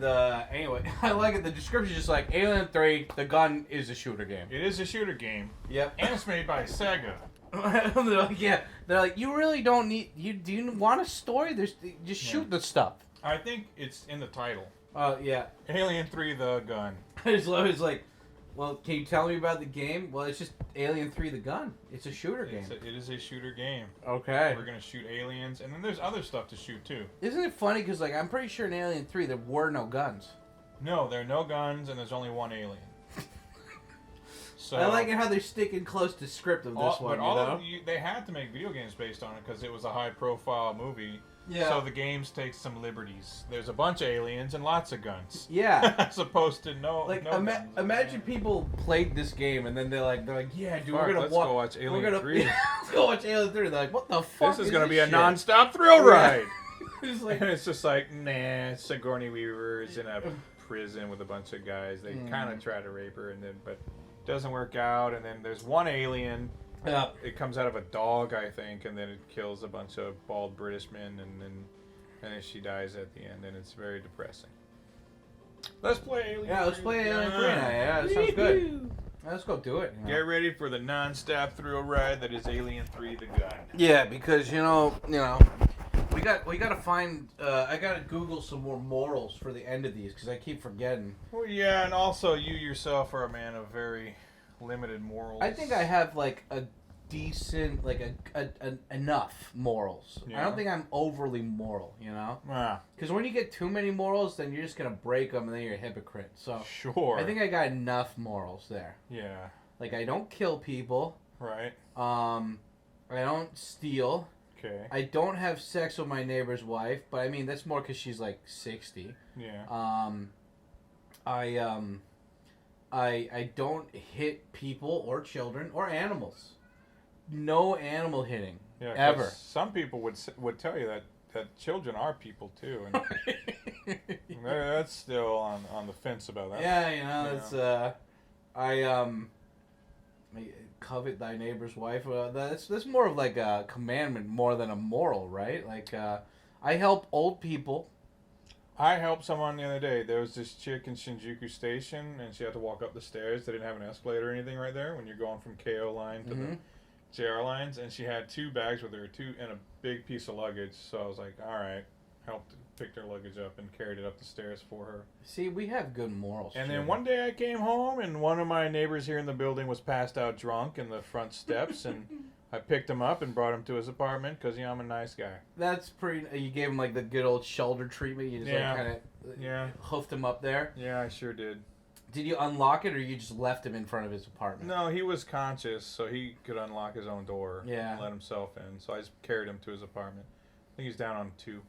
And anyway, I like it. The description is just like Alien 3. The gun is a shooter game. It is a shooter game. Yep. And it's made by Sega. They're like, yeah. They're like, you really don't need. Do you want a story? Just shoot the stuff. I think it's in the title. Yeah. Alien 3: The Gun. It's like, well, can you tell me about the game? Well, it's just Alien 3: The Gun. It's a shooter game. It is a shooter game. Okay. We're gonna shoot aliens, and then there's other stuff to shoot too. Isn't it funny? Because like I'm pretty sure in Alien 3 there were no guns. No, there are no guns, and there's only one alien. So I like it how they're sticking close to script of this one. But they had to make video games based on it because it was a high-profile movie. Yeah. So the games take some liberties. There's a bunch of aliens and lots of guns. Yeah. As opposed to no. Like no guns. imagine people played this game and then they're like, yeah, dude, Fuck, we're gonna let's go watch Alien 3. Let's go watch Alien 3. They're like, what the fuck? This is gonna be a shit? non-stop thrill ride. It's like, And it's just like, nah. Sigourney Weaver is in a prison with a bunch of guys. They kind of try to rape her, and then but doesn't work out. And then there's one alien. It comes out of a dog, I think, and then it kills a bunch of bald British men, and then she dies at the end, and it's very depressing. Let's play Alien 3. Yeah, let's play Alien 3 now. Yeah, that sounds good. Let's go do it. Get ready for the non-stop thrill ride that is Alien 3: The Gun. Yeah, because you know, we gotta find. I gotta Google some more morals for the end of these because I keep forgetting. Well, yeah, and also you yourself are a man of very limited morals. I think I have like a decent, like a enough morals. Yeah. I don't think I'm overly moral, you know. Ah, Because when you get too many morals, then you're just gonna break them, and then you're a hypocrite. So sure. I think I got enough morals there. Yeah. Like I don't kill people. Right. I don't steal. Okay. I don't have sex with my neighbor's wife, but I mean that's more because she's like 60. Yeah. I don't hit people or children or animals. No animal hitting. Yeah. Ever. Some people would tell you that children are people too, and that's still on the fence about that. Yeah, you know, it's I covet thy neighbor's wife. That's more of like a commandment more than a moral, right? Like I help old people. I helped someone the other day. There was this chick in Shinjuku Station, and she had to walk up the stairs. They didn't have an escalator or anything right there when you're going from KO line to the JR lines, and she had 2 bags with her, and a big piece of luggage. So I was like, all right, helped picked her luggage up and carried it up the stairs for her. See, we have good morals. And then one day I came home, and one of my neighbors here in the building was passed out drunk in the front steps, and I picked him up and brought him to his apartment because, you know, I'm a nice guy. That's pretty. You gave him like the good old shoulder treatment. You just like kind of hoofed him up there. Yeah, I sure did. Did you unlock it, or you just left him in front of his apartment? No, he was conscious, so he could unlock his own door and let himself in. So I just carried him to his apartment. I think he's down on 2.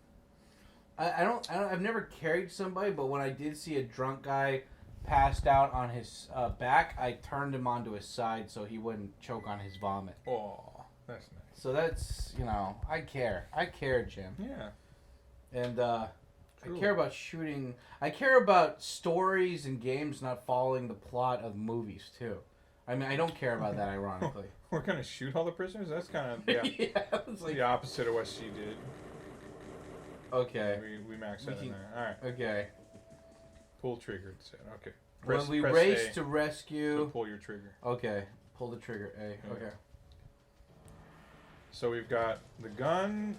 I've never carried somebody, but when I did see a drunk guy passed out on his back, I turned him onto his side so he wouldn't choke on his vomit. Oh, that's nice. So that's, you know, I care, Jim. Yeah. And I care about shooting. I care about stories and games not following the plot of movies too. I mean, I don't care about that, ironically. We're gonna shoot all the prisoners? That's kind of it's like the opposite of what she did. Okay. We maxed that in there. All right. Okay. Pull trigger. It said. Okay. When we race to rescue. So pull your trigger. Okay. Pull the trigger. A. Okay. So we've got the gun,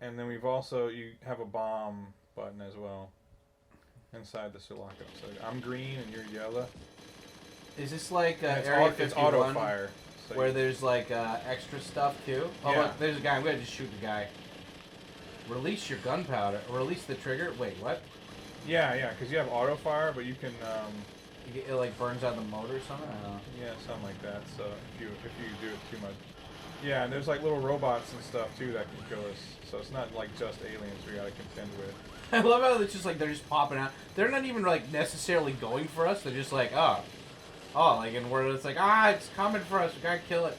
and then we've also you have a bomb button as well inside the Sulaco. So I'm green and you're yellow. Is this like Area 51? It's auto fire. So where there's like extra stuff too? Oh, yeah. Look, there's a guy. I'm gonna just shoot the guy. Release your gunpowder. Release the trigger. Wait, what? Yeah, because you have auto fire, but you can. It like burns out the motor or something. I don't know. Yeah, something like that. So if you do it too much. Yeah, and there's like little robots and stuff too that can kill us. So it's not like just aliens we gotta contend with. I love how it's just like they're just popping out. They're not even like necessarily going for us. They're just like, oh, like, and where it's like, it's coming for us. We gotta kill it.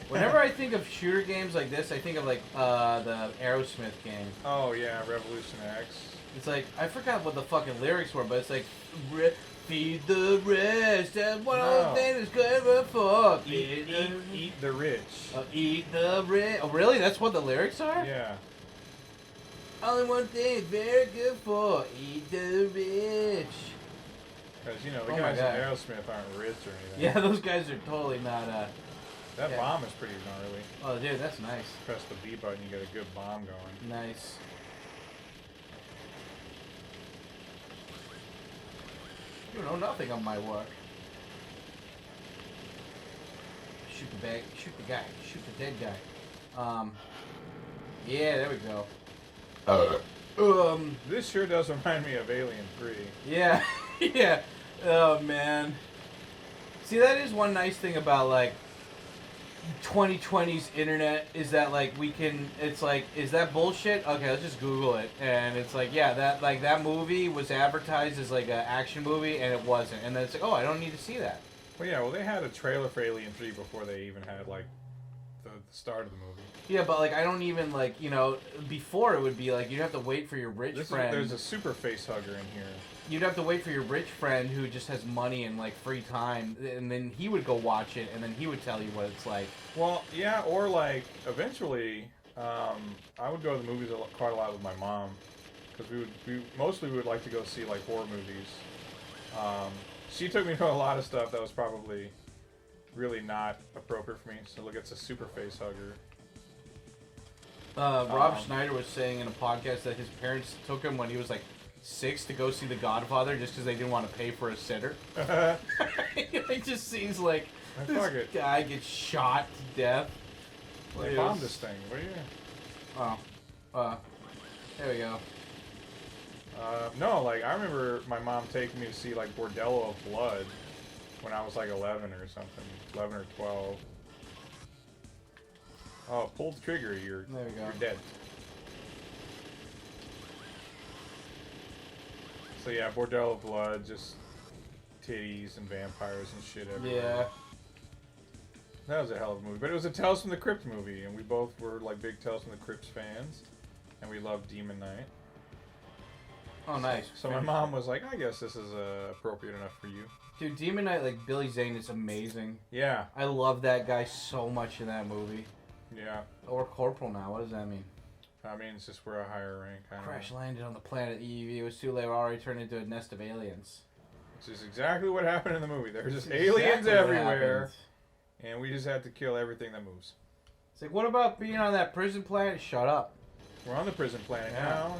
Whenever I think of shooter games like this, I think of like the Aerosmith game. Oh yeah, Revolution X. It's like I forgot what the fucking lyrics were, but it's like feed the rich and one thing is good for eat the rich. Eat the rich. Oh really? That's what the lyrics are? Yeah. Only one thing is very good for, eat the rich. Because, you know, the guys in Aerosmith aren't rich or anything. Yeah, those guys are totally not, That bomb is pretty gnarly. Oh, dude, that's nice. Press the B button, you get a good bomb going. Nice. You know nothing of my work. Shoot the bag. Shoot the guy. Shoot the dead guy. Yeah, there we go. This sure does remind me of Alien 3. Yeah, yeah. Oh man. See, that is one nice thing about like 2020's internet is that like we can. It's like, is that bullshit? Okay, let's just Google it, and it's like, yeah, that movie was advertised as like an action movie, and it wasn't, and then it's like, oh, I don't need to see that. Well, yeah, they had a trailer for Alien 3 before they even had like the start of the movie. Yeah, but like I don't even like, you know, before it would be like you'd have to wait for your rich friend. There's a super face hugger in here. You'd have to wait for your rich friend who just has money and like free time, and then he would go watch it, and then he would tell you what it's like. Well, yeah, or like eventually, I would go to the movies quite a lot with my mom, because we mostly would like to go see like horror movies. She took me to a lot of stuff that was probably really not appropriate for me. So look, it's a super face hugger. Rob Schneider was saying in a podcast that his parents took him when he was like 6 to go see The Godfather just because they didn't want to pay for a sitter. It just seems like this guy gets shot to death. They bombed this thing. What are you? Oh. There we go. No, like, I remember my mom taking me to see, like, Bordello of Blood when I was, like, 11 or something. 11 or 12. Oh, pull the trigger, you're dead. So, yeah, Bordello of Blood, just titties and vampires and shit everywhere. Yeah. That was a hell of a movie. But it was a Tales from the Crypt movie, and we both were, like, big Tales from the Crypt fans. And we loved Demon Knight. Oh, nice. So my mom was like, I guess this is appropriate enough for you. Dude, Demon Knight, like, Billy Zane is amazing. Yeah. I love that guy so much in that movie. Yeah. Or Corporal now, what does that mean? I mean, it's just we're a higher rank. Crash landed on the planet EEV. It was too late. We already turned into a nest of aliens. Which is exactly what happened in the movie. There's just aliens everywhere. And we just had to kill everything that moves. It's like, what about being on that prison planet? Shut up. We're on the prison planet now,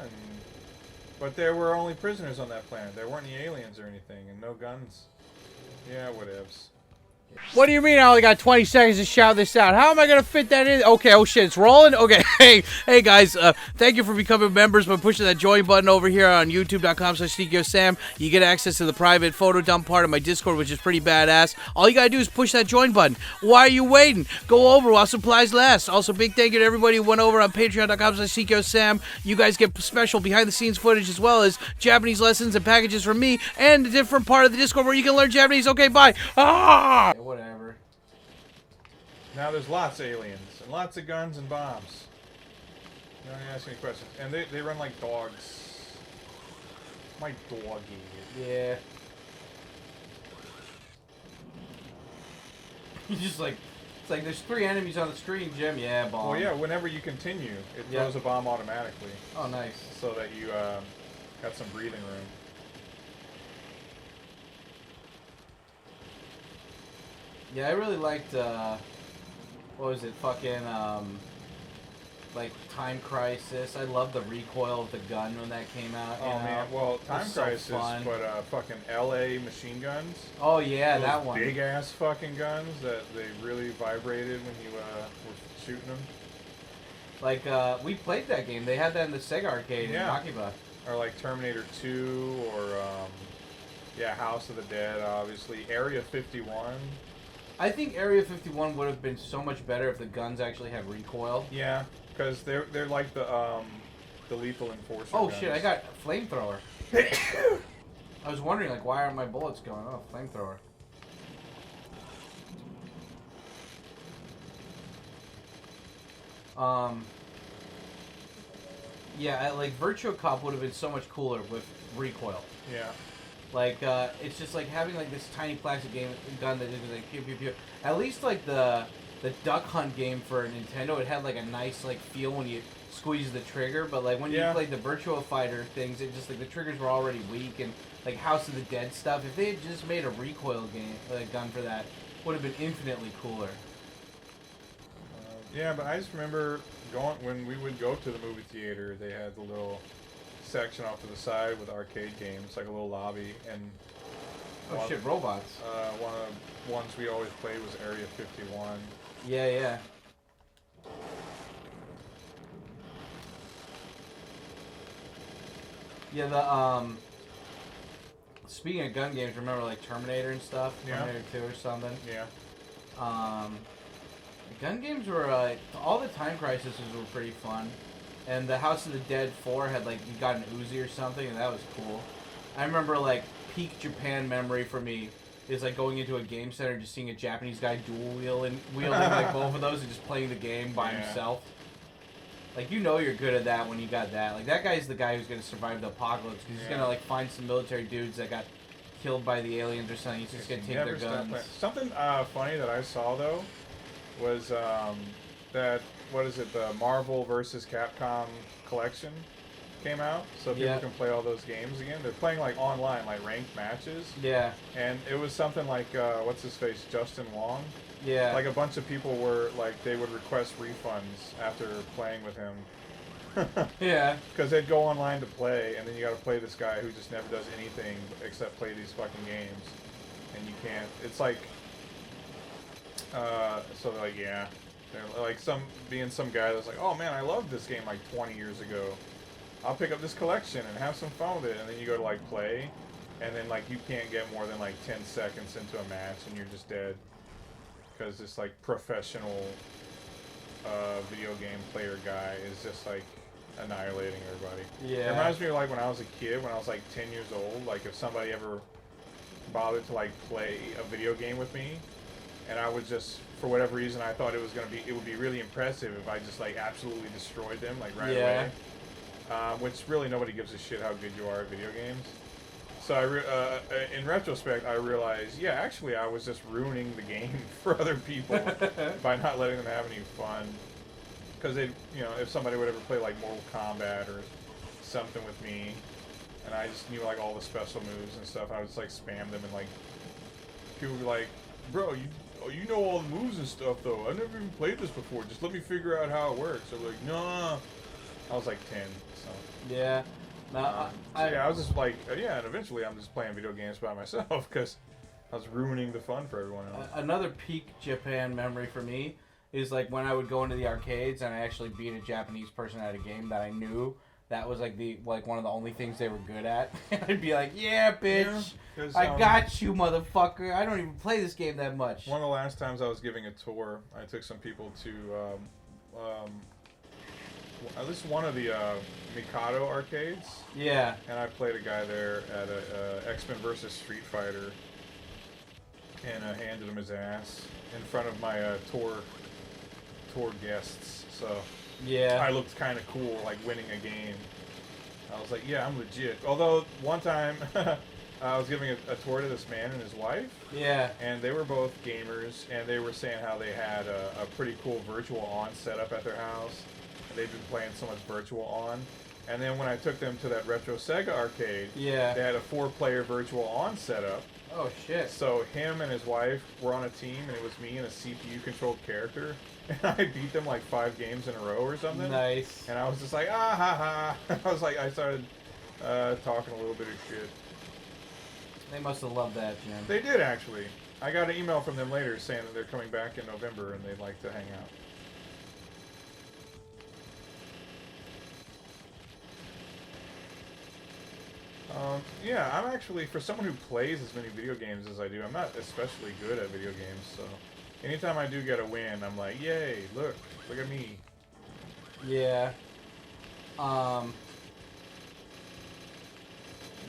but there were only prisoners on that planet. There weren't any aliens or anything, and no guns. Yeah, whatevs. What do you mean I only got 20 seconds to shout this out? How am I going to fit that in? Okay, oh shit, it's rolling? Okay, hey guys, thank you for becoming members by pushing that join button over here on youtube.com/Tkyosam. You get access to the private photo dump part of my Discord, which is pretty badass. All you got to do is push that join button. Why are you waiting? Go over while supplies last. Also, big thank you to everybody who went over on patreon.com/Tkyosam. You guys get special behind-the-scenes footage as well as Japanese lessons and packages from me and a different part of the Discord where you can learn Japanese. Okay, bye. Ah! Whatever. Now there's lots of aliens and lots of guns and bombs. You don't ask any questions. And they run like dogs. My doggy. Yeah. You just like, it's like there's 3 enemies on the screen, Jim. Yeah, bomb. Well, yeah, whenever you continue, it throws a bomb automatically. Oh, nice. So that you got some breathing room. Yeah, I really liked, what was it, fucking, like, Time Crisis. I love the recoil of the gun when that came out. Oh, man. Well, Time Crisis, but fucking LA machine guns. Oh, yeah, those that one. big-ass fucking guns that they really vibrated when you were shooting them. Like, we played that game. They had that in the Sega arcade in Akiba. Or like Terminator 2, or, yeah, House of the Dead, obviously. Area 51. I think Area 51 would have been so much better if the guns actually had recoil. Yeah, because they're like the lethal enforcer. Oh guns. shit! I got flamethrower. I was wondering like why aren't my bullets going? Oh, flamethrower. Yeah, like Virtua Cop would have been so much cooler with recoil. Yeah. Like, it's just like having like this tiny plastic gun that is like pew pew pew. At least like the the Duck Hunt game for Nintendo. It had like a nice like feel when you squeeze the trigger, but like when you played the Virtua Fighter things, it just like the triggers were already weak, and like House of the Dead stuff. If they had just made a recoil game gun for that, would have been infinitely cooler. Yeah, but I just remember when we would go to the movie theater. They had the little section off to the side with arcade games, like a little lobby, and robots. One of the ones we always played was Area 51. Yeah. Yeah, speaking of gun games, remember like Terminator and stuff? Terminator 2 or something? Yeah. Gun games were, all the Time Crises were pretty fun. And the House of the Dead 4 had like, you got an Uzi or something, and that was cool. I remember like, peak Japan memory for me is like going into a game center, just seeing a Japanese guy wielding like both of those and just playing the game by himself. Like, you know you're good at that when you got that. Like, that guy's the guy who's going to survive the apocalypse, because he's going to, like, find some military dudes that got killed by the aliens or something. He's just going to take their guns. Something funny that I saw, though, was that, the Marvel vs. Capcom collection came out, so people can play all those games again. They're playing, like, online, like, ranked matches. Yeah. And it was something like, what's-his-face, Justin Wong? Yeah. Like, a bunch of people were, like, they would request refunds after playing with him. Yeah. Because they'd go online to play, and then you gotta play this guy who just never does anything except play these fucking games. And you can't, it's like, so they're like, yeah. They're like, some guy that's like, oh man, I loved this game like 20 years ago. I'll pick up this collection and have some fun with it. And then you go to, like, play, and then, like, you can't get more than, like, 10 seconds into a match, and you're just dead. Because this like professional video game player guy is just like annihilating everybody. Yeah. It reminds me of like when I was a kid, when I was like 10 years old, like if somebody ever bothered to like play a video game with me, and I would just, for whatever reason, I thought it would be really impressive if I just like absolutely destroyed them like right away. Which really nobody gives a shit how good you are at video games. So in retrospect, I realized, yeah, actually, I was just ruining the game for other people by not letting them have any fun. Because if somebody would ever play like Mortal Kombat or something with me, and I just knew like all the special moves and stuff, I would just like spam them, and like people would be like, "Bro, you know all the moves and stuff though. I've never even played this before. Just let me figure out how it works." I'm like, "No." I was like 10, so. Yeah. I was just like, and eventually I'm just playing video games by myself because I was ruining the fun for everyone else. Another peak Japan memory for me is like when I would go into the arcades and I actually beat a Japanese person at a game that I knew that was like one of the only things they were good at. I'd be like, yeah, bitch, I got you, motherfucker. I don't even play this game that much. One of the last times I was giving a tour, I took some people to at least one of the Mikado arcades. Yeah. And I played a guy there at a X-Men vs. Street Fighter, and I handed him his ass in front of my tour guests. So yeah, I looked kind of cool, like winning a game. I was like, yeah, I'm legit. Although one time I was giving a tour to this man and his wife. Yeah. And they were both gamers, and they were saying how they had a pretty cool virtual on setup at their house. They've been playing so much virtual on. And then when I took them to that Retro Sega arcade, they had a 4-player virtual on setup. Oh, shit. So him and his wife were on a team, and it was me and a CPU-controlled character. And I beat them like 5 games in a row or something. Nice. And I was just like, ah, ha, ha. I was like, I started talking a little bit of shit. They must have loved that, Jim. They did, actually. I got an email from them later saying that they're coming back in November, and they'd like to hang out. Yeah, I'm actually, for someone who plays as many video games as I do, I'm not especially good at video games, so anytime I do get a win, I'm like, yay, look at me. Yeah.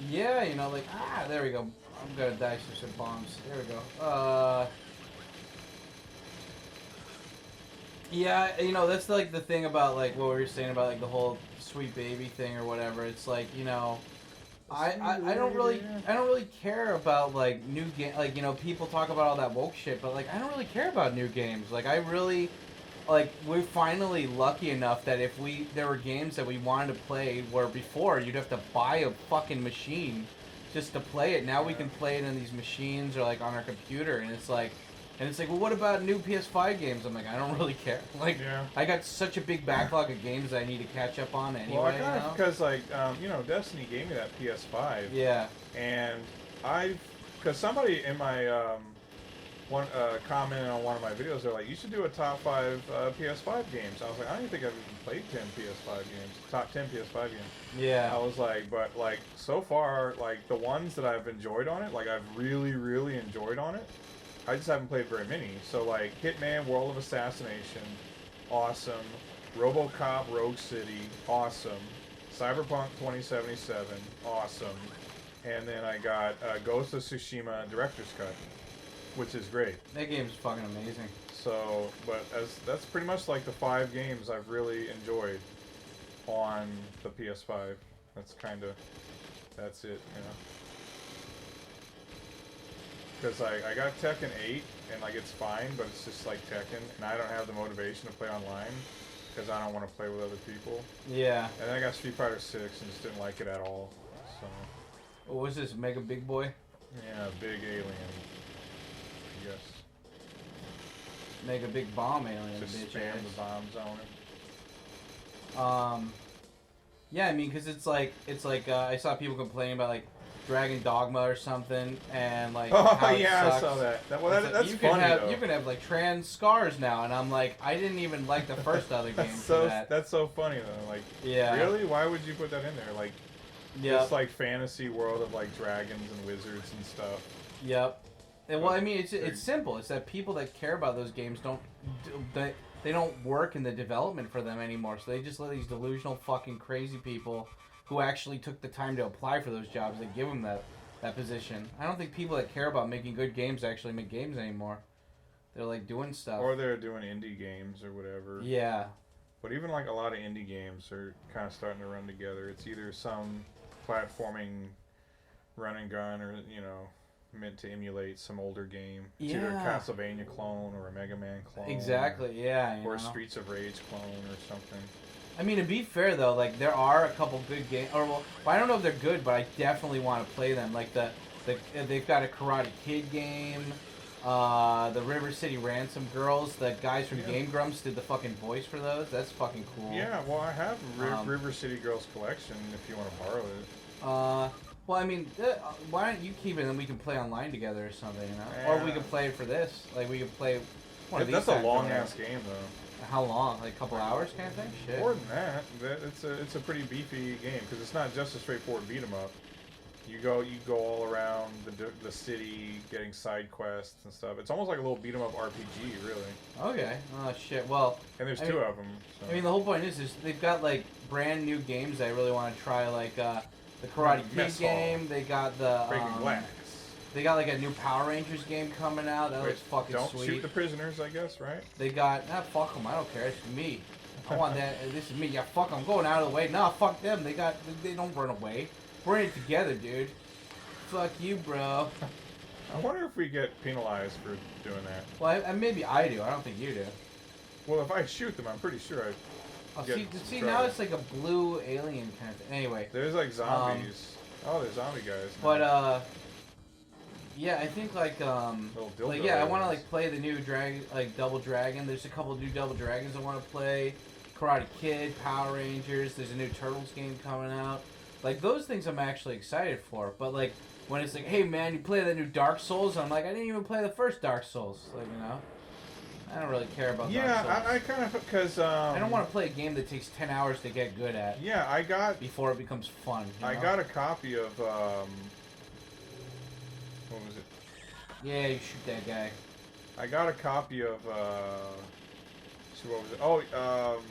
Yeah, you know, like, there we go. I'm gonna dice for some bombs. There we go. Yeah, you know, that's like the thing about like what we were saying about like the whole sweet baby thing or whatever. It's like, you know, I don't really care about like new game, like, you know, people talk about all that woke shit, but like I don't really care about new games. Like I really, like, we're finally lucky enough that if there were games that we wanted to play where before you'd have to buy a fucking machine just to play it. Now we can play it in these machines or like on our computer, and it's like, well, what about new PS5 games? I'm like, I don't really care. Like, I got such a big backlog of games that I need to catch up on anyway. Well, I kind of, because like, you know, Destiny gave me that PS5. Yeah. And because somebody in my commented on one of my videos, they're like, you should do a top 5 PS5 games. I was like, I don't even think I've even played 10 PS5 games, top 10 PS5 games. Yeah. I was like, but like so far, like the ones that I've enjoyed on it, like I've really, really enjoyed on it. I just haven't played very many. So like Hitman, World of Assassination, awesome. RoboCop, Rogue City, awesome. Cyberpunk 2077, awesome. And then I got Ghost of Tsushima Director's Cut, which is great. That game's fucking amazing. So, but that's pretty much like the 5 games I've really enjoyed on the PS5. That's it, you know. Because I got Tekken 8, and like it's fine, but it's just like Tekken, and I don't have the motivation to play online, because I don't want to play with other people. Yeah. And then I got Street Fighter 6, and just didn't like it at all, so. What was this, Mega Big Boy? Yeah, big alien, I guess. Mega Big Bomb Alien, Just bitch spam ass. the bombs on it. Yeah, I mean, because it's like, I saw people complaining about, like, Dragon Dogma or something, and, like, how it yeah, sucks. I saw that. That's you funny, though. You can have, like, trans scars now, and I'm like, I didn't even like the first other game for that. That's so funny, though. Like, yeah. Really? Why would you put that in there? Like, Yep. This, like, fantasy world of, like, dragons and wizards and stuff. Yep. And, well, I mean, it's simple. It's that people that care about those games they don't work in the development for them anymore, so they just let these delusional fucking crazy people who actually took the time to apply for those jobs, they give them that position. I don't think people that care about making good games actually make games anymore. They're like doing stuff. Or they're doing indie games or whatever. Yeah. But even like a lot of indie games are kind of starting to run together. It's either some platforming run and gun or, you know, meant to emulate some older game. It's either a Castlevania clone or a Mega Man clone. Exactly, yeah. Or a Streets of Rage clone or something. I mean, to be fair though, like there are a couple good games, or well, I don't know if they're good, but I definitely want to play them. Like they've got a Karate Kid game, the River City Ransom Girls. The guys from Game Grumps did the fucking voice for those. That's fucking cool. Yeah, well, I have River City Girls collection if you want to borrow it. Well, I mean, why don't you keep it and then we can play online together or something, you know? Yeah. Or we can play it for this. Like we can play one of these. That's a long ass game though. How long? Like a couple hours kind of thing? Shit. More than that. It's a pretty beefy game because it's not just a straightforward beat 'em up. You go all around the city getting side quests and stuff. It's almost like a little beat 'em up RPG, really. Okay. Oh shit. Well. And there's two of them. So. I mean, the whole point is they've got like brand new games that I really want to try, like the Karate Kid game. They got the Breaking Glass. They got like a new Power Rangers game coming out. That looks fucking don't sweet. Don't shoot the prisoners, I guess, right? They got fuck them. I don't care. It's me. I want that. This is me. Yeah, fuck. I'm going out of the way. Nah, fuck them. They don't run away. We're in it together, dude. Fuck you, bro. I wonder if we get penalized for doing that. Well, maybe I do. I don't think you do. Well, if I shoot them, I'm pretty sure see, now it's like a blue alien kind of thing. Anyway. There's like zombies. There's zombie guys. But, yeah, I think I want to like play the new Double Dragon. There's a couple of new Double Dragons I want to play. Karate Kid, Power Rangers. There's a new Turtles game coming out. Like those things I'm actually excited for. But like when it's like, hey man, you play the new Dark Souls, I'm like, I didn't even play the first Dark Souls. Like, you know, I don't really care about. Dark Souls. Yeah, I kind of because I don't want to play a game that takes 10 hours to get good at. Yeah, I got before it becomes fun. You know? I got a copy of what was it? Yeah, you shoot that guy. I got a copy of what was it? Oh,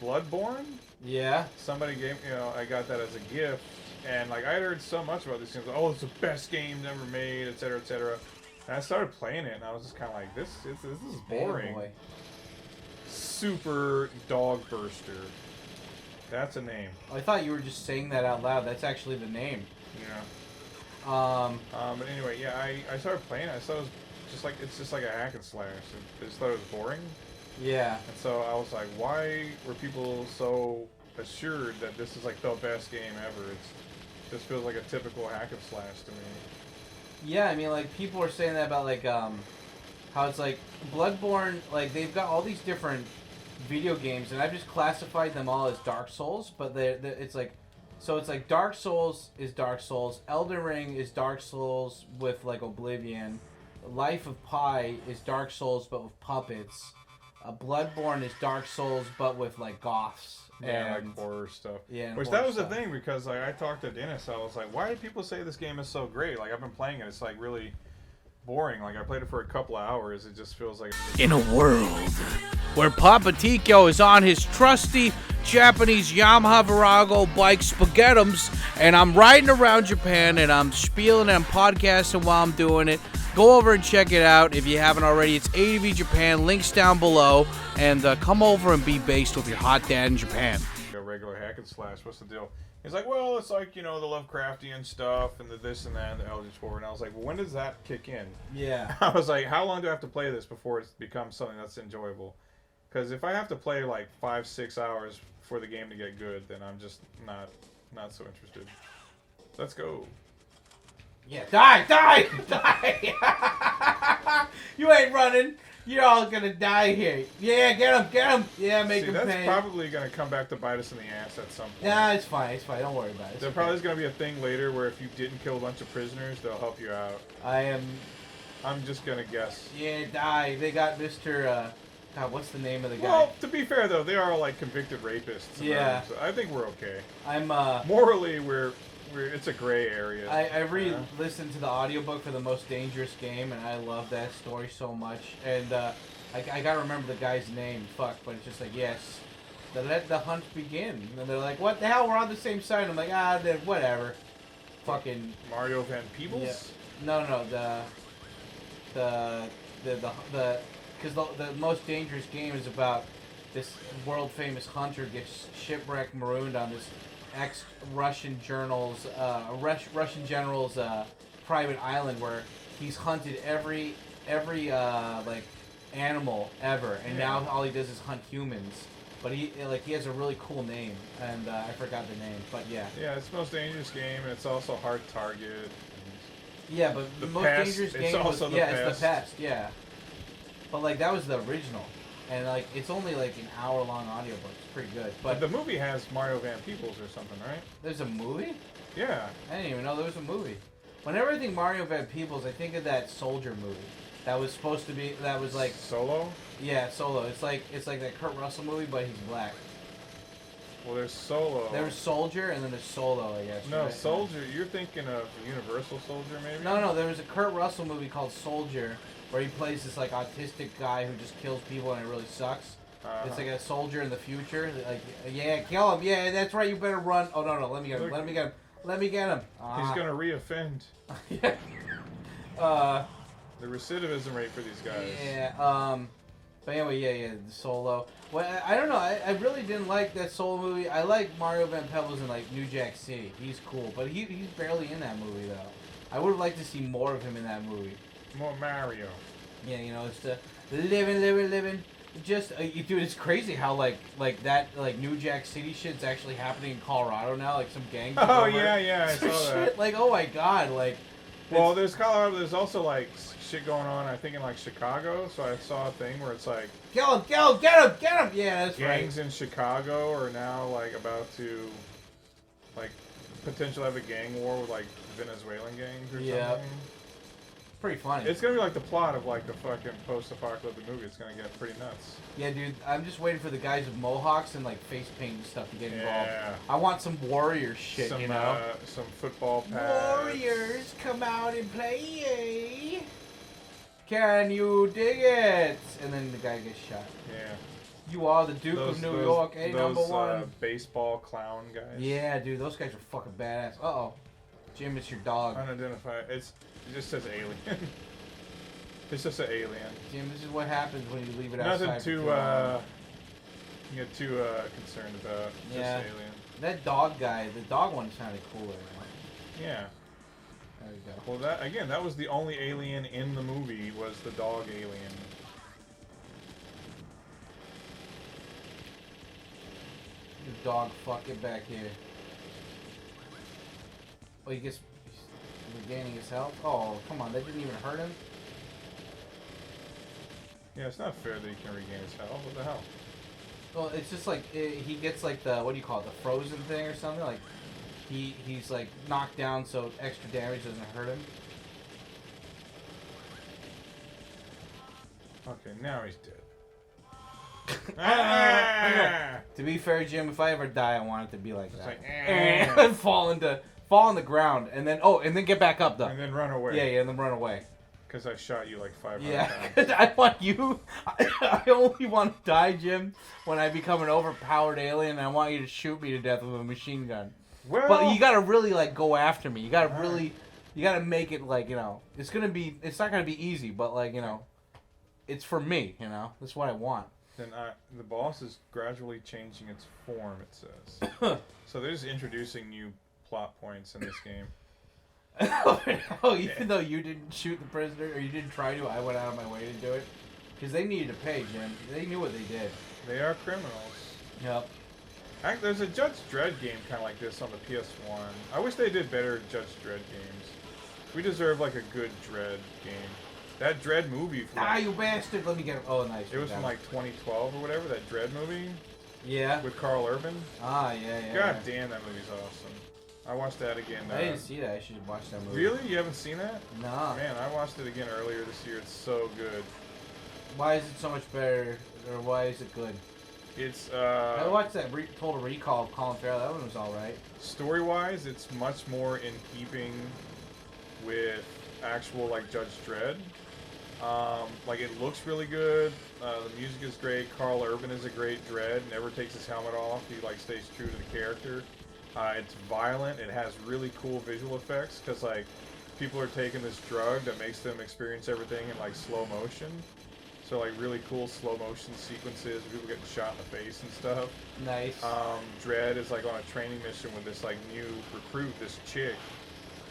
Bloodborne? Yeah. Somebody gave I got that as a gift, and like I had heard so much about these things. Like, it's the best game ever made, etc., etc. And I started playing it, and I was just kind of like, this is boring. Boy. Super dog burster. That's a name. I thought you were just saying that out loud. That's actually the name. Yeah. But anyway, yeah, I started playing it. I thought it was just like, it's just like a hack and slash. I just thought it was boring. Yeah. And so I was like, why were people so assured that this is like the best game ever? It just feels like a typical hack and slash to me. Yeah, I mean, like, people were saying that about, like, how it's like Bloodborne, like, they've got all these different video games, and I've just classified them all as Dark Souls, but it's like, so it's like Dark Souls is Dark Souls, Elden Ring is Dark Souls with, like, Oblivion, Life of Pi is Dark Souls but with puppets, Bloodborne is Dark Souls but with, like, goths. Yeah, like horror stuff. Yeah, which that was the thing, because like I talked to Dennis, I was like, why do people say this game is so great? Like, I've been playing it, it's like really boring. Like, I played it for a couple of hours, it just feels like... In a world where Papa Tykyo is on his trusty Japanese Yamaha Virago bike spaghettums, and I'm riding around Japan, and I'm spieling and I'm podcasting while I'm doing it, go over and check it out if you haven't already. It's ADV Japan, links down below, and come over and be based with your hot dad in Japan. A regular hack and slash, what's the deal? He's like, well, it's like, you know, the Lovecraftian stuff and the this and that and the Eldritch Horror. And I was like, well, when does that kick in? Yeah. I was like, how long do I have to play this before it becomes something that's enjoyable? Because if I have to play like 5-6 hours for the game to get good, then I'm just not so interested. Let's go. Yeah, die! You ain't running. You're all gonna die here. Yeah, get him. Yeah, make him that's pay. probably gonna come back to bite us in the ass at some point. Nah, it's fine. Don't worry about it. There probably is gonna be a thing later where if you didn't kill a bunch of prisoners, they'll help you out. I'm just gonna guess. Yeah, die. They got Mr. God, what's the name of the guy? Well, to be fair though, they are like convicted rapists. Yeah. So I think we're okay. I'm morally it's a gray area. I re-listened to the audiobook for The Most Dangerous Game, and I love that story so much. And I gotta remember the guy's name. Fuck, but it's just like, yes, let the hunt begin. And they're like, what the hell? We're on the same side. I'm like, then whatever. Fucking Mario Van Peebles? Yeah. No, because the Most Dangerous Game is about this world famous hunter gets shipwrecked, marooned on this ex-Russian general's private island where he's hunted every like animal ever, and now all he does is hunt humans. But he has a really cool name, and I forgot the name. But yeah. Yeah, it's the Most Dangerous Game, and it's also Hard Target. Yeah, but the Most Dangerous Game was it's the Pest. Yeah. But like that was the original. And like it's only like an hour-long audiobook. It's pretty good. But the movie has Mario Van Peebles or something, right? There's a movie? Yeah. I didn't even know there was a movie. Whenever I think Mario Van Peebles, I think of that Soldier movie. That was supposed to be. That was like Solo. Yeah, Solo. It's like that Kurt Russell movie, but he's black. Well, there's Solo. There's Soldier, and then there's Solo, I guess. No, right? Soldier. You're thinking of Universal Soldier, maybe? No. There was a Kurt Russell movie called Soldier, where he plays this like autistic guy who just kills people, and it really sucks. It's like a soldier in the future. Like, yeah, kill him. Yeah, that's right. You better run. Oh no, let me get him. Let me get him. He's gonna reoffend. Yeah. The recidivism rate for these guys. Yeah. But anyway, yeah, the Solo. Well, I don't know. I really didn't like that Solo movie. I like Mario Van Peebles in like New Jack City. He's cool, but he's barely in that movie though. I would have liked to see more of him in that movie. More Mario. Yeah, you know, it's the living. Just dude, it's crazy how like that New Jack City shit's actually happening in Colorado now. Like some gang. Oh yeah, I saw that. Like, oh my god, like. Well, there's Colorado. There's also like shit going on. I think in like Chicago. So I saw a thing where it's like. Kill him! Get him! Yeah, that's right. Gangs in Chicago are now like about to, like, potentially have a gang war with like Venezuelan gangs or something. Pretty funny. It's gonna be like the plot of like the fucking post-apocalyptic movie. It's gonna get pretty nuts. Yeah, dude. I'm just waiting for the guys with mohawks and like face paint and stuff to get involved. Yeah. I want some warrior shit, you know. Some football pads. Warriors, come out and play. Can you dig it? And then the guy gets shot. Yeah. You are the Duke of New York, number one. Baseball clown guys. Yeah, dude. Those guys are fucking badass. Uh-oh. Jim, it's your dog. Unidentified. It just says alien. It's just an alien. Jim, this is what happens when you leave it outside. get too concerned about just alien. That dog guy, the dog one sounded cooler. Yeah. There we go. Well, that was the only alien in the movie was the dog alien. You dog, fuck, get back here. Oh, he's regaining his health? Oh, come on, that didn't even hurt him? Yeah, it's not fair that he can regain his health. What the hell? Well, it's just like, he gets like the, what do you call it, the frozen thing or something? Like, he's like knocked down so extra damage doesn't hurt him. Okay, now he's dead. To be fair, Jim, if I ever die, I want it to be like It's that. like, And fall on the ground, and then get back up though. and then run away. Yeah, and then run away. Because I shot you like 500 Yeah, times. I want you. I only want to die, Jim, when I become an overpowered alien. And I want you to shoot me to death with a machine gun. Well, But you gotta really like go after me. You gotta really, you gotta make it like it's not gonna be easy, but like it's for me. That's what I want. then the boss is gradually changing its form. It says. So they're just introducing new plot points in this game. Even though you didn't shoot the prisoner or you didn't try to, I went out of my way to do it because they needed to pay, Jim. They knew what they did. They are criminals. Yep. There's a Judge Dredd game kind of like this on the PS1. I wish they did better Judge Dredd games. We deserve like a good Dredd game. That Dredd movie from You bastard! Let me get him. Oh, nice. it was from like 2012 or whatever. That Dredd movie Yeah. with Carl Urban. Yeah. God damn, that movie's awesome. I watched that again. I didn't see that. I should watch that movie. Really? You haven't seen that? No. Man, I watched it again earlier this year. It's so good. Why is it so much better, or why is it good? It's I watched that Total Recall of Colin Farrell. That one was all right. story-wise, it's much more in keeping with actual like Judge Dredd. Like it looks really good. The music is great. Carl Urban is a great Dredd. Never takes his helmet off. He like stays true to the character. It's violent. It has really cool visual effects because like people are taking this drug that makes them experience everything in like slow motion. So like really cool slow motion sequences, people getting shot in the face and stuff. Nice. Dredd is like on a training mission with this like new recruit, this chick.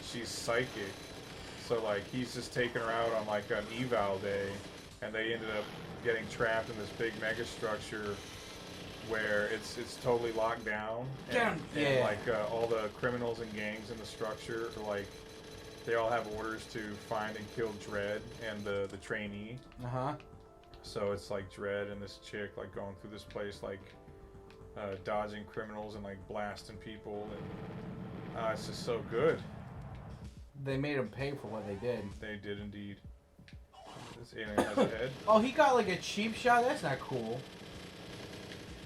She's psychic. So like he's just taking her out on like an eval day, and they ended up getting trapped in this big mega structure where it's totally locked down. And like all the criminals and gangs in the structure are like they all have orders to find and kill Dredd and the trainee. So it's like Dredd and this chick like going through this place like dodging criminals and like blasting people, and it's just so good. They made him pay for what they did. They did indeed. This alien has a head. Oh, he got like a cheap shot? That's not cool.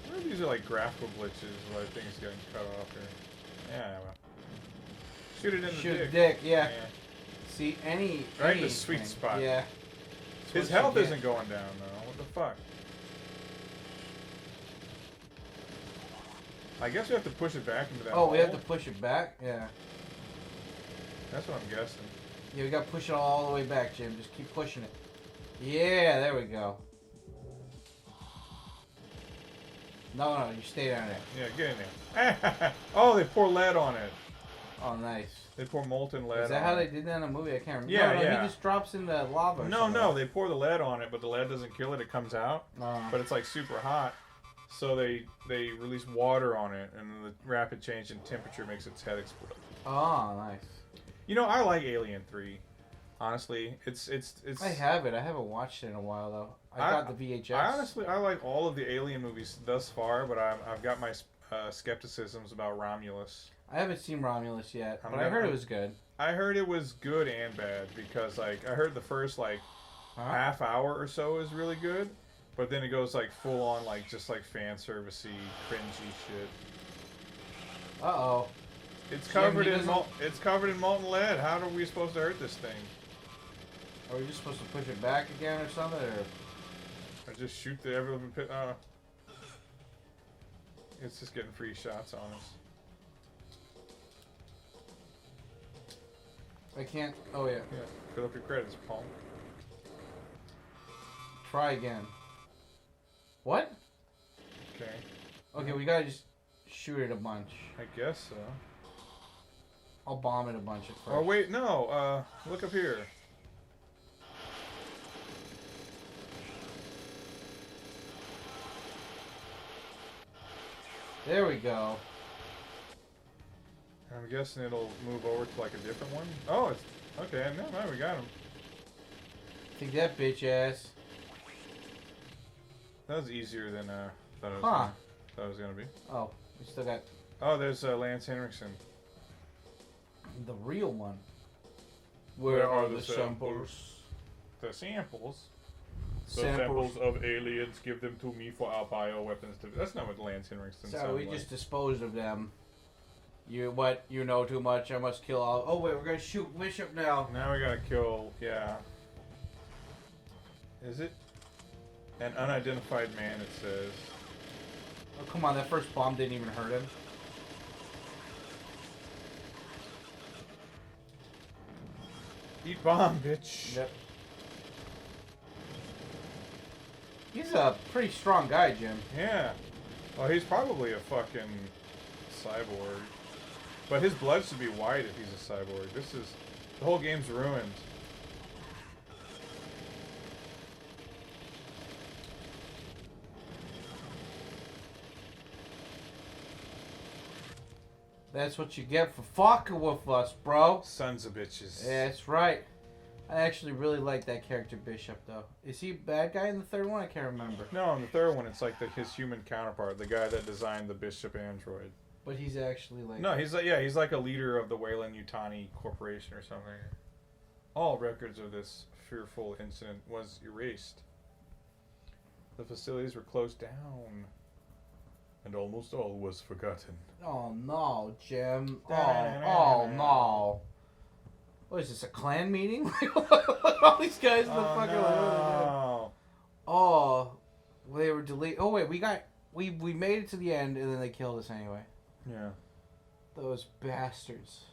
Well, these are like graphical glitches where I think it's getting cut off here. Yeah, well. Shoot it in the dick. Shoot the dick, yeah. See, Right in the sweet spot. Yeah. His health isn't going down though. What the fuck? I guess we have to push it back into that hole. We have to push it back? Yeah. That's what I'm guessing. Yeah, we gotta push it all the way back, Jim. Just keep pushing it. Yeah, there we go. No, you stay down there. Yeah, get in there. Oh, they pour lead on it. Oh, nice. They pour molten lead on it. Is that how they did that in the movie? I can't remember. Yeah, no, yeah. He just drops in the lava or something. No, they pour the lead on it, but the lead doesn't kill it. It comes out. But it's like super hot. So they release water on it, and the rapid change in temperature makes its head explode. Oh, nice. You know, I like Alien 3. Honestly, it's. I have it. I haven't watched it in a while though. I got the VHS. I like all of the Alien movies thus far, but I've got my skepticisms about Romulus. I haven't seen Romulus yet, but I heard it was good. I heard it was good and bad because like I heard the first like half hour or so is really good, but then it goes like full on like just like fan servicey, cringy shit. Uh-oh. It's covered in molten lead. How are we supposed to hurt this thing? Are we just supposed to push it back again or something, or just shoot the ever living pit? It's just getting free shots on us. I can't. Oh yeah. Yeah. Fill up your credits, punk. Try again. What? Okay. Okay, we gotta just shoot it a bunch. I guess so. I'll bomb it a bunch at first. Oh wait, no. Look up here. There we go. I'm guessing it'll move over to like a different one. Oh, it's okay. No, we got him. Take that, bitch ass. That was easier than thought it was gonna be. Oh, we still got Oh, there's Lance Henriksen. the real one. Where are the samples? The samples. The samples of aliens, give them to me for our bioweapons. That's not what Lance Henriksen So sounds we like. just disposed of them. You know too much. I must kill all. Oh wait, we're gonna shoot Bishop now. Now we gotta kill. Yeah. Is it an unidentified man? It says. Oh come on, that first bomb didn't even hurt him. Eat bomb, bitch. Yep. He's a pretty strong guy, Jim. Yeah. Well, he's probably a fucking cyborg. But his blood should be white if he's a cyborg. The whole game's ruined. That's what you get for fucking with us, bro. Sons of bitches. That's right. I actually really like that character Bishop, though. Is he a bad guy in the third one? I can't remember. No, in the third one, it's like his human counterpart, the guy that designed the Bishop android. But he's actually like... No, he's like a leader of the Weyland-Yutani Corporation or something. All records of this fearful incident was erased. The facilities were closed down. And almost all was forgotten. Oh no, Jim. Oh no. What is this, a clan meeting? All these guys in the fucking... No. Oh, they were deleted. Oh wait, we made it to the end and then they killed us anyway. Yeah. Those bastards.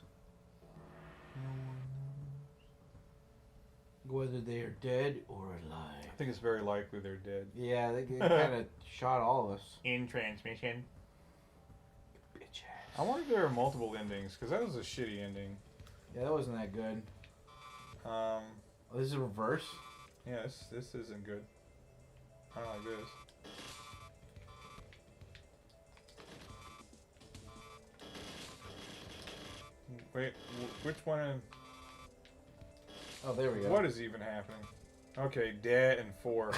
Whether they are dead or alive. I think it's very likely they're dead. Yeah, they kind of shot all of us. In transmission. Bitch ass. I wonder if there are multiple endings, because that was a shitty ending. Yeah, that wasn't that good. Oh, this is a reverse? Yeah, this isn't good. I don't like this. Wait, which one? Oh, there we go. What is even happening? Okay, Dad and 4.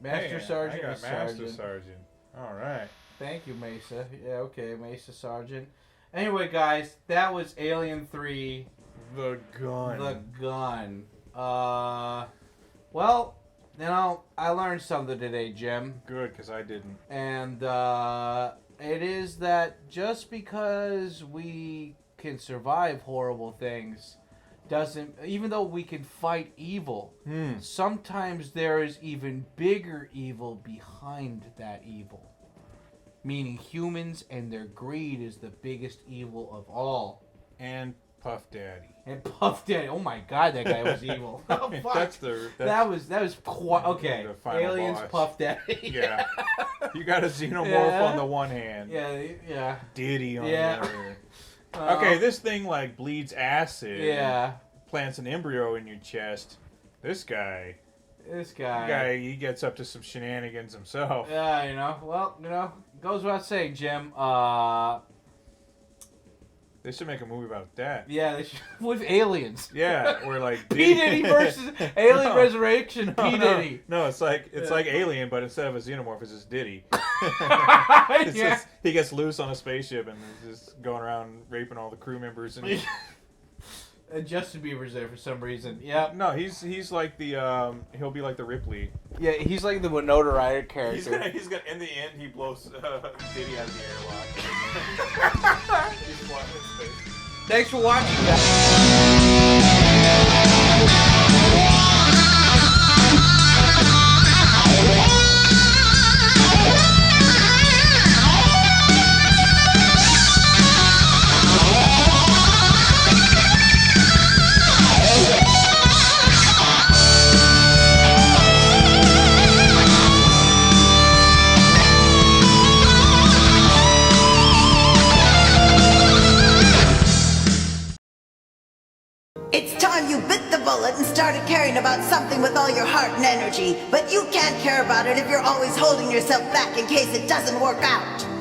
Master Sergeant I got and Master Sergeant. Sergeant. All right. Thank you, Mesa. Yeah, okay, Mesa Sergeant. Anyway, guys, that was Alien 3. The gun. The gun. Well, you know, I learned something today, Jim. Good, because I didn't. And it is that just because we can survive horrible things doesn't, even though we can fight evil, sometimes there is even bigger evil behind that evil. Meaning humans and their greed is the biggest evil of all. And Puff Daddy. And Puff Daddy, oh my god, that guy was evil. Oh, fuck. That was quite okay. The final Aliens, boss. Puff Daddy. Yeah. You got a xenomorph on the one hand. Yeah. Diddy on the other. Okay, this thing like bleeds acid. Yeah. Plants an embryo in your chest. This guy, he gets up to some shenanigans himself. Yeah, you know. Well, you know, goes without saying, Jim. They should make a movie about that. Yeah, they should, with aliens. Yeah, or like P Diddy versus Alien Resurrection. P Diddy. No, it's like Alien, but instead of a xenomorph, it's just Diddy. Yeah. He gets loose on a spaceship and is just going around raping all the crew members and. And Justin Bieber's there for some reason. Yeah. No, he's like the he'll be like the Ripley. Yeah, he's like the Winona Ryder character. He's gonna in the end he blows Diddy out of the airlock. He's flying in space. Thanks for watching, guys. caring about something with all your heart and energy, but you can't care about it if you're always holding yourself back in case it doesn't work out.